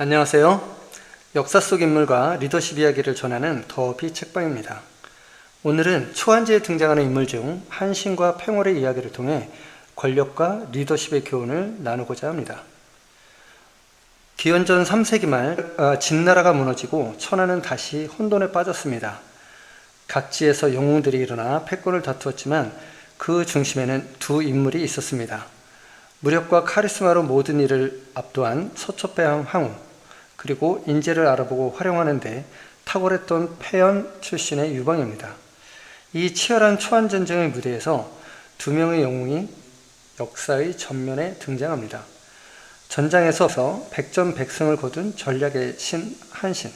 안녕하세요. 역사 속 인물과 리더십 이야기를 전하는 더비 책방입니다. 오늘은 초안지에 등장하는 인물 중 한신과 팽월의 이야기를 통해 권력과 리더십의 교훈을 나누고자 합니다. 기원전 3세기 말 진나라가 무너지고 천하는 다시 혼돈에 빠졌습니다. 각지에서 영웅들이 일어나 패권을 다투었지만 그 중심에는 두 인물이 있었습니다. 무력과 카리스마로 모든 일을 압도한 서초패왕 황후, 그리고 인재를 알아보고 활용하는 데 탁월했던 패연 출신의 유방입니다. 이 치열한 초안전쟁의 무대에서 두 명의 영웅이 역사의 전면에 등장합니다. 전장에서 백전백승을 거둔 전략의 신 한신,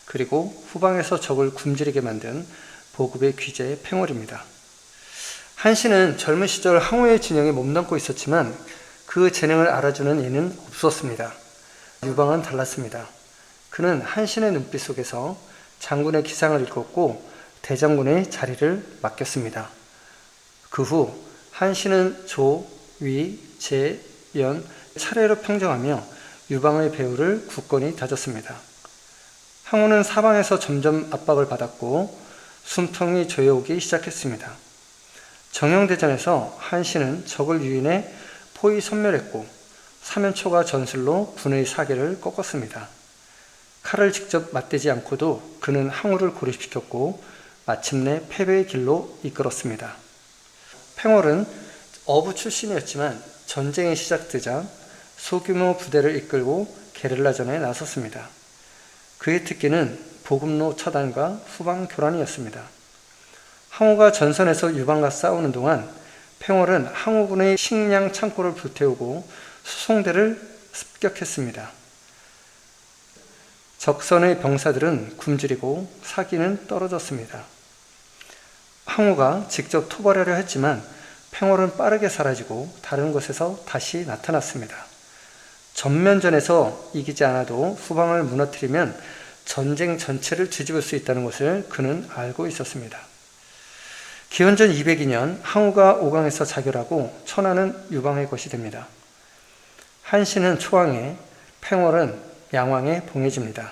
그리고 후방에서 적을 굶주리게 만든 보급의 귀재 팽월입니다. 한신은 젊은 시절 항우의 진영에 몸담고 있었지만 그 재능을 알아주는 이는 없었습니다. 유방은 달랐습니다. 그는 한신의 눈빛 속에서 장군의 기상을 읽었고 대장군의 자리를 맡겼습니다. 그 후 한신은 조, 위, 제, 연 차례로 평정하며 유방의 배후를 굳건히 다졌습니다. 항우는 사방에서 점점 압박을 받았고 숨통이 조여오기 시작했습니다. 정형대전에서 한신은 적을 유인해 포위 섬멸했고 사면초가 전술로 군의 사기를 꺾었습니다. 칼을 직접 맞대지 않고도 그는 항우를 고립시켰고 마침내 패배의 길로 이끌었습니다. 팽월은 어부 출신이었지만 전쟁이 시작되자 소규모 부대를 이끌고 게릴라전에 나섰습니다. 그의 특기는 보급로 차단과 후방 교란이었습니다. 항우가 전선에서 유방과 싸우는 동안 팽월은 항우군의 식량 창고를 불태우고 수송대를 습격했습니다. 적선의 병사들은 굶주리고 사기는 떨어졌습니다. 항우가 직접 토벌하려 했지만 팽월은 빠르게 사라지고 다른 곳에서 다시 나타났습니다. 전면전에서 이기지 않아도 후방을 무너뜨리면 전쟁 전체를 뒤집을 수 있다는 것을 그는 알고 있었습니다. 기원전 202년 항우가 오강에서 자결하고 천하는 유방의 것이 됩니다. 한신은 초왕에, 팽월은 양왕에 봉해집니다.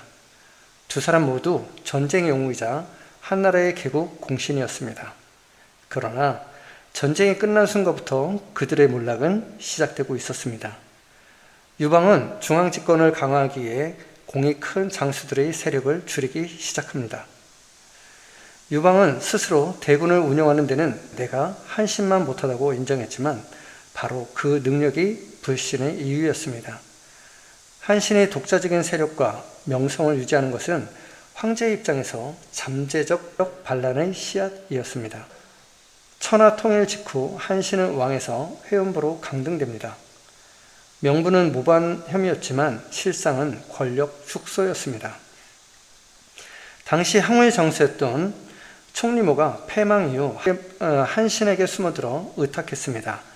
두 사람 모두 전쟁의 영웅이자 한나라의 개국 공신이었습니다. 그러나 전쟁이 끝난 순간부터 그들의 몰락은 시작되고 있었습니다. 유방은 중앙집권을 강화하기 위해 공이 큰 장수들의 세력을 줄이기 시작합니다. 유방은 스스로 대군을 운영하는 데는 내가 한신만 못하다고 인정했지만 바로 그 능력이 불신의 이유였습니다. 한신의 독자적인 세력과 명성을 유지하는 것은 황제의 입장에서 잠재적 반란의 씨앗이었습니다. 천하 통일 직후 한신은 왕에서 회원부로 강등됩니다. 명분은 무반 혐의였지만 실상은 권력 축소였습니다. 당시 항우의 장수였던 총리모가 패망 이후 한신에게 숨어들어 의탁했습니다.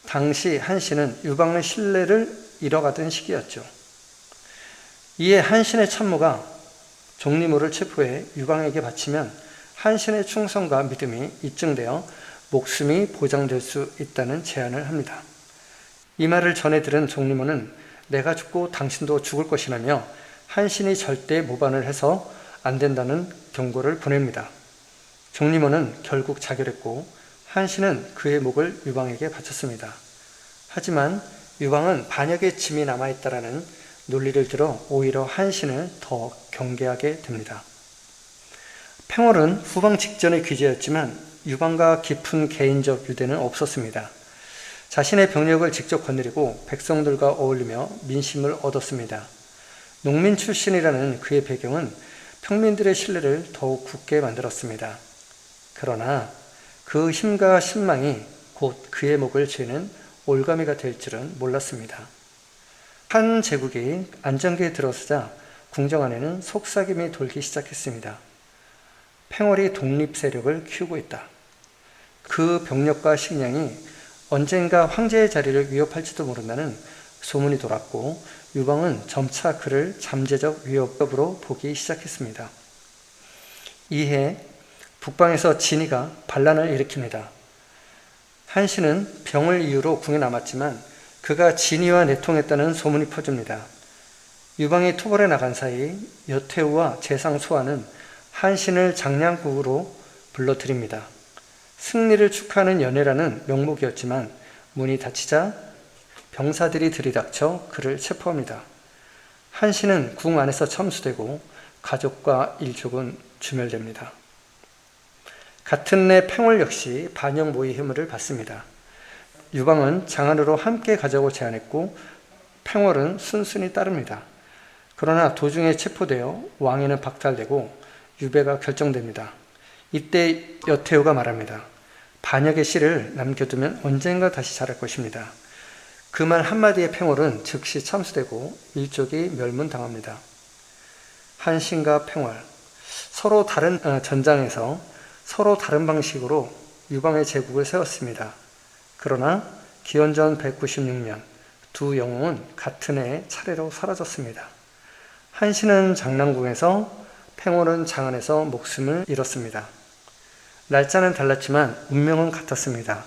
당시 한신은 유방의 신뢰를 잃어가던 시기였죠. 이에 한신의 참모가 종리모를 체포해 유방에게 바치면 한신의 충성과 믿음이 입증되어 목숨이 보장될 수 있다는 제안을 합니다. 이 말을 전해 들은 종리모는 내가 죽고 당신도 죽을 것이라며 한신이 절대 모반을 해서 안 된다는 경고를 보냅니다. 종리모는 결국 자결했고 한신은 그의 목을 유방에게 바쳤습니다. 하지만 유방은 반역의 짐이 남아있다라는 논리를 들어 오히려 한신을 더 경계하게 됩니다. 팽월은 후방 직전의 귀재였지만 유방과 깊은 개인적 유대는 없었습니다. 자신의 병력을 직접 거느리고 백성들과 어울리며 민심을 얻었습니다. 농민 출신이라는 그의 배경은 평민들의 신뢰를 더욱 굳게 만들었습니다. 그러나 그 힘과 신망이 곧 그의 목을 죄는 올가미가 될 줄은 몰랐습니다. 한 제국이 안정기에 들어서자 궁정 안에는 속삭임이 돌기 시작했습니다. 팽월이 독립 세력을 키우고 있다. 그 병력과 식량이 언젠가 황제의 자리를 위협할지도 모른다는 소문이 돌았고 유방은 점차 그를 잠재적 위협으로 보기 시작했습니다. 이해 북방에서 진이가 반란을 일으킵니다. 한신은 병을 이유로 궁에 남았지만 그가 진이와 내통했다는 소문이 퍼집니다. 유방이 토벌에 나간 사이 여태우와 재상 소아는 한신을 장량국으로 불러들입니다. 승리를 축하하는 연회라는 명목이었지만 문이 닫히자 병사들이 들이닥쳐 그를 체포합니다. 한신은 궁 안에서 참수되고 가족과 일족은 주멸됩니다. 같은 해 팽월 역시 반역 모의 혐의를 받습니다. 유방은 장안으로 함께 가자고 제안했고 팽월은 순순히 따릅니다. 그러나 도중에 체포되어 왕위는 박탈되고 유배가 결정됩니다. 이때 여태우가 말합니다. 반역의 씨를 남겨두면 언젠가 다시 자랄 것입니다. 그 말 한마디에 팽월은 즉시 참수되고 일족이 멸문당합니다. 한신과 팽월 서로 다른 전장에서 서로 다른 방식으로 유방의 제국을 세웠습니다. 그러나 기원전 196년 두 영웅은 같은 해에 차례로 사라졌습니다. 한신은 장랑궁에서 팽월은 장안에서 목숨을 잃었습니다. 날짜는 달랐지만 운명은 같았습니다.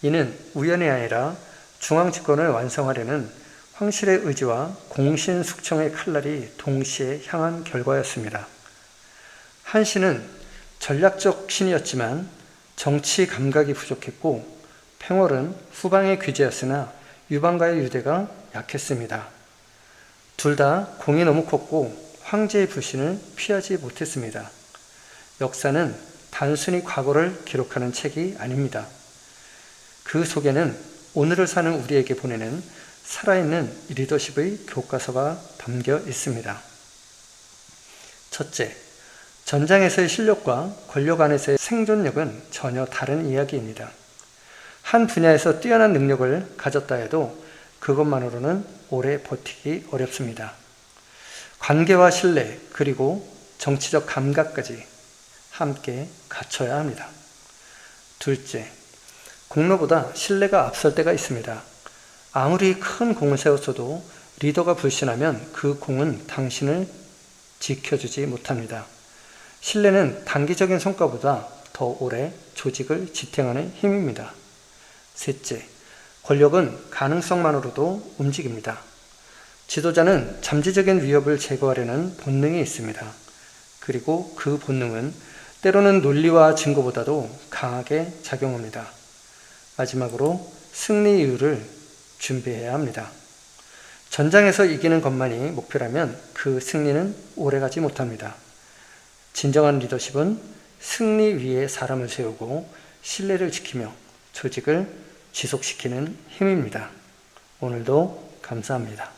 이는 우연이 아니라 중앙집권을 완성하려는 황실의 의지와 공신숙청의 칼날이 동시에 향한 결과였습니다. 한신은 전략적 신이었지만 정치 감각이 부족했고 팽월은 후방의 귀재였으나 유방과의 유대가 약했습니다. 둘 다 공이 너무 컸고 황제의 불신을 피하지 못했습니다. 역사는 단순히 과거를 기록하는 책이 아닙니다. 그 속에는 오늘을 사는 우리에게 보내는 살아있는 리더십의 교과서가 담겨 있습니다. 첫째, 전장에서의 실력과 권력 안에서의 생존력은 전혀 다른 이야기입니다. 한 분야에서 뛰어난 능력을 가졌다 해도 그것만으로는 오래 버티기 어렵습니다. 관계와 신뢰 그리고 정치적 감각까지 함께 갖춰야 합니다. 둘째, 공로보다 신뢰가 앞설 때가 있습니다. 아무리 큰 공을 세웠어도 리더가 불신하면 그 공은 당신을 지켜주지 못합니다. 신뢰는 단기적인 성과보다 더 오래 조직을 지탱하는 힘입니다. 셋째, 권력은 가능성만으로도 움직입니다. 지도자는 잠재적인 위협을 제거하려는 본능이 있습니다. 그리고 그 본능은 때로는 논리와 증거보다도 강하게 작용합니다. 마지막으로 승리 이유를 준비해야 합니다. 전장에서 이기는 것만이 목표라면 그 승리는 오래가지 못합니다. 진정한 리더십은 승리 위에 사람을 세우고 신뢰를 지키며 조직을 지속시키는 힘입니다. 오늘도 감사합니다.